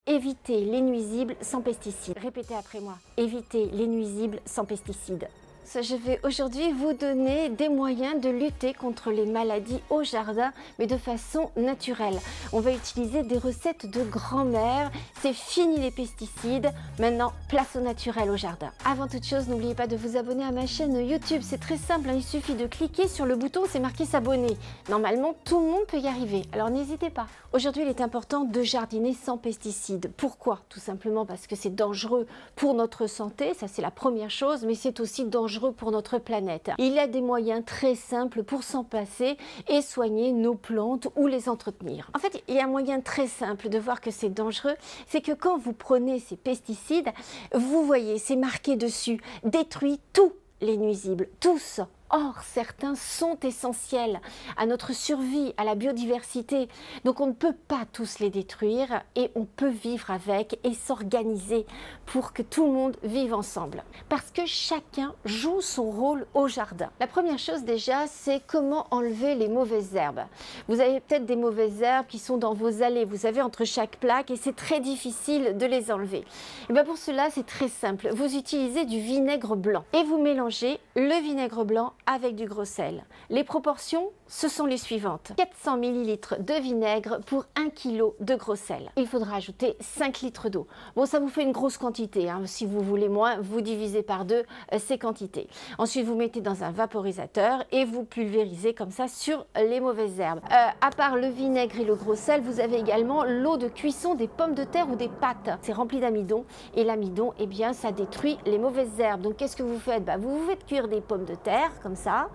éviter les nuisibles sans pesticides. Répétez après moi, éviter les nuisibles sans pesticides. Je vais aujourd'hui vous donner des moyens de lutter contre les maladies au jardin, mais de façon naturelle. On va utiliser des recettes de grand-mère. C'est fini les pesticides. Maintenant, place au naturel au jardin. Avant toute chose, n'oubliez pas de vous abonner à ma chaîne YouTube. C'est très simple, hein, il suffit de cliquer sur le bouton, c'est marqué s'abonner. Normalement, tout le monde peut y arriver, alors n'hésitez pas. Aujourd'hui, il est important de jardiner sans pesticides. Pourquoi? Tout simplement parce que c'est dangereux pour notre santé, ça c'est la première chose, mais c'est aussi dangereux pour notre planète. Il y a des moyens très simples pour s'en passer et soigner nos plantes ou les entretenir. En fait, il y a un moyen très simple de voir que c'est dangereux, c'est que quand vous prenez ces pesticides, vous voyez, c'est marqué dessus, détruit tous les nuisibles, tous. Or, certains sont essentiels à notre survie, à la biodiversité. Donc, on ne peut pas tous les détruire et on peut vivre avec et s'organiser pour que tout le monde vive ensemble. Parce que chacun joue son rôle au jardin. La première chose déjà, c'est comment enlever les mauvaises herbes. Vous avez peut-être des mauvaises herbes qui sont dans vos allées, vous savez, entre chaque plaque et c'est très difficile de les enlever. Et bien pour cela, c'est très simple. Vous utilisez du vinaigre blanc et vous mélangez le vinaigre blanc avec du gros sel. Les proportions, ce sont les suivantes. 400 ml de vinaigre pour 1 kg de gros sel. Il faudra ajouter 5 litres d'eau. Bon, ça vous fait une grosse quantité, hein. Si vous voulez moins, vous divisez par 2 ces quantités. Ensuite, vous mettez dans un vaporisateur et vous pulvérisez comme ça sur les mauvaises herbes. À part le vinaigre et le gros sel, vous avez également l'eau de cuisson des pommes de terre ou des pâtes. C'est rempli d'amidon et l'amidon, eh bien, ça détruit les mauvaises herbes. Donc, qu'est-ce que vous faites? Vous faites cuire des pommes de terre comme ça,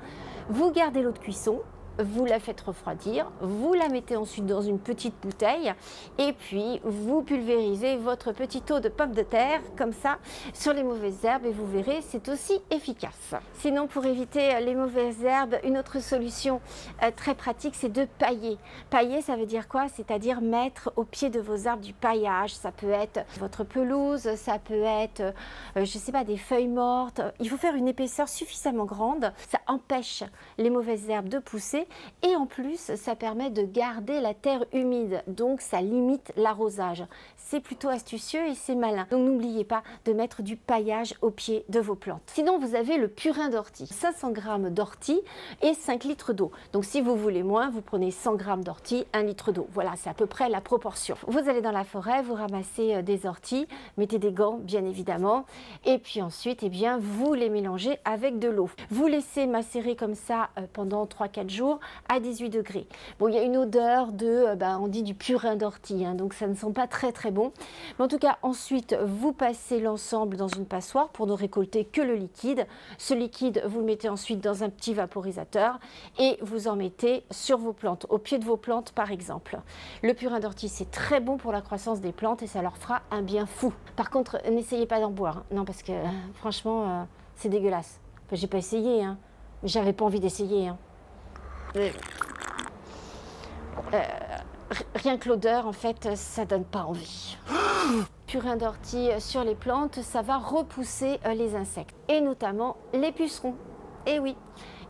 vous gardez l'eau de cuisson, vous la faites refroidir, vous la mettez ensuite dans une petite bouteille et puis vous pulvérisez votre petite eau de pommes de terre comme ça sur les mauvaises herbes et vous verrez, c'est aussi efficace. Sinon, pour éviter les mauvaises herbes, une autre solution très pratique, c'est de pailler. Pailler, ça veut dire quoi? C'est-à-dire mettre au pied de vos arbres du paillage. Ça peut être votre pelouse, ça peut être, je sais pas, des feuilles mortes. Il faut faire une épaisseur suffisamment grande. Ça empêche les mauvaises herbes de pousser. Et en plus, ça permet de garder la terre humide, donc ça limite l'arrosage. C'est plutôt astucieux et c'est malin. Donc n'oubliez pas de mettre du paillage au pied de vos plantes. Sinon, vous avez le purin d'ortie, 500 g d'ortie et 5 litres d'eau. Donc si vous voulez moins, vous prenez 100 g d'ortie, 1 litre d'eau. Voilà, c'est à peu près la proportion. Vous allez dans la forêt, vous ramassez des orties, mettez des gants bien évidemment, et puis ensuite, eh bien, vous les mélangez avec de l'eau. Vous laissez macérer comme ça pendant 3-4 jours à 18 degrés. Bon, il y a une odeur de, on dit du purin d'ortie, hein, donc ça ne sent pas très bon. Mais en tout cas, ensuite, vous passez l'ensemble dans une passoire pour ne récolter que le liquide. Ce liquide, vous le mettez ensuite dans un petit vaporisateur et vous en mettez sur vos plantes, au pied de vos plantes par exemple. Le purin d'ortie, c'est très bon pour la croissance des plantes et ça leur fera un bien fou. Par contre, n'essayez pas d'en boire, hein. Non, parce que franchement, c'est dégueulasse. Enfin, j'ai pas essayé, hein. J'avais pas envie d'essayer, hein. Rien que l'odeur, en fait, ça donne pas envie. Purin d'ortie sur les plantes, ça va repousser les insectes, et notamment les pucerons. Et oui,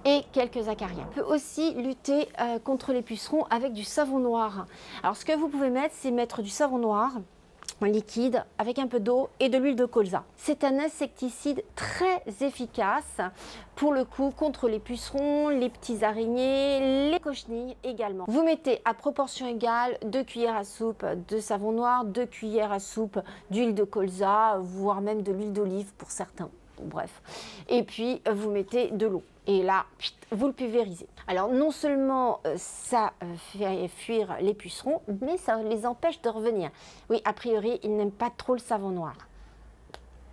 et quelques acariens. On peut aussi lutter contre les pucerons avec du savon noir. Alors, ce que vous pouvez mettre, c'est mettre du savon noir liquide avec un peu d'eau et de l'huile de colza. C'est un insecticide très efficace pour le coup contre les pucerons, les petits araignées, les cochenilles également. Vous mettez à proportion égale 2 cuillères à soupe de savon noir, 2 cuillères à soupe d'huile de colza, voire même de l'huile d'olive pour certains. Bon, bref. Et puis vous mettez de l'eau. Et là, vous le pulvérisez. Alors non seulement ça fait fuir les pucerons, mais ça les empêche de revenir. Oui, a priori, ils n'aiment pas trop le savon noir.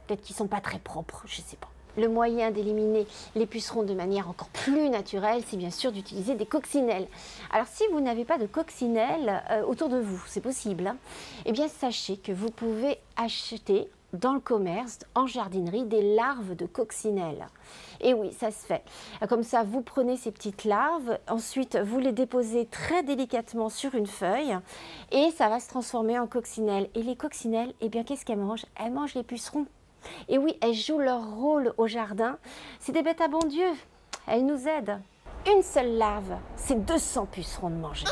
Peut-être qu'ils ne sont pas très propres, je ne sais pas. Le moyen d'éliminer les pucerons de manière encore plus naturelle, c'est bien sûr d'utiliser des coccinelles. Alors si vous n'avez pas de coccinelles autour de vous, c'est possible, hein, eh bien sachez que vous pouvez acheter dans le commerce, en jardinerie, des larves de coccinelles. Et oui, ça se fait. Comme ça, vous prenez ces petites larves, ensuite vous les déposez très délicatement sur une feuille et ça va se transformer en coccinelle. Et les coccinelles, eh bien, qu'est-ce qu'elles mangent? Elles mangent les pucerons. Et oui, elles jouent leur rôle au jardin. C'est des bêtes à bon Dieu. Elles nous aident. Une seule larve, c'est 200 pucerons de manger.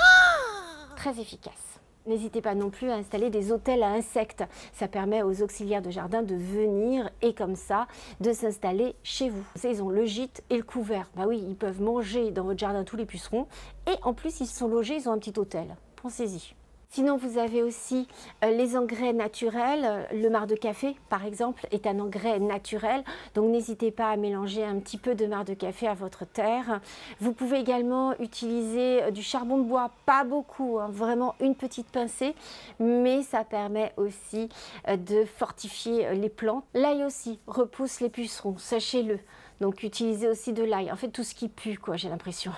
Très efficace. N'hésitez pas non plus à installer des hôtels à insectes. Ça permet aux auxiliaires de jardin de venir et comme ça de s'installer chez vous. Ils ont le gîte et le couvert. Bah oui, ils peuvent manger dans votre jardin tous les pucerons et en plus ils sont logés, ils ont un petit hôtel. Pensez-y. Sinon, vous avez aussi les engrais naturels. Le marc de café, par exemple, est un engrais naturel. Donc, n'hésitez pas à mélanger un petit peu de marc de café à votre terre. Vous pouvez également utiliser du charbon de bois, pas beaucoup, hein, vraiment une petite pincée. Mais ça permet aussi de fortifier les plantes. L'ail aussi repousse les pucerons, sachez-le. Donc, utilisez aussi de l'ail. En fait, tout ce qui pue, quoi, j'ai l'impression.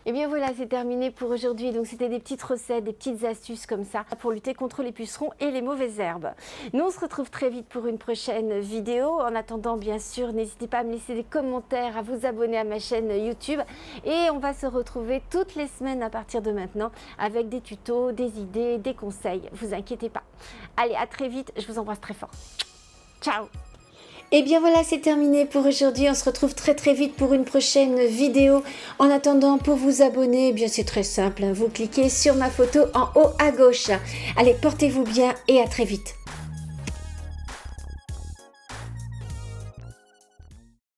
Et bien voilà, c'est terminé pour aujourd'hui. Donc c'était des petites recettes, des petites astuces comme ça pour lutter contre les pucerons et les mauvaises herbes. Nous on se retrouve très vite pour une prochaine vidéo. En attendant, bien sûr, n'hésitez pas à me laisser des commentaires, à vous abonner à ma chaîne YouTube. Et on va se retrouver toutes les semaines à partir de maintenant avec des tutos, des idées, des conseils. Vous inquiétez pas. Allez, à très vite. Je vous embrasse très fort. Ciao! Et bien voilà, c'est terminé pour aujourd'hui. On se retrouve très vite pour une prochaine vidéo. En attendant, pour vous abonner, eh bien c'est très simple. Vous cliquez sur ma photo en haut à gauche. Allez, portez-vous bien et à très vite.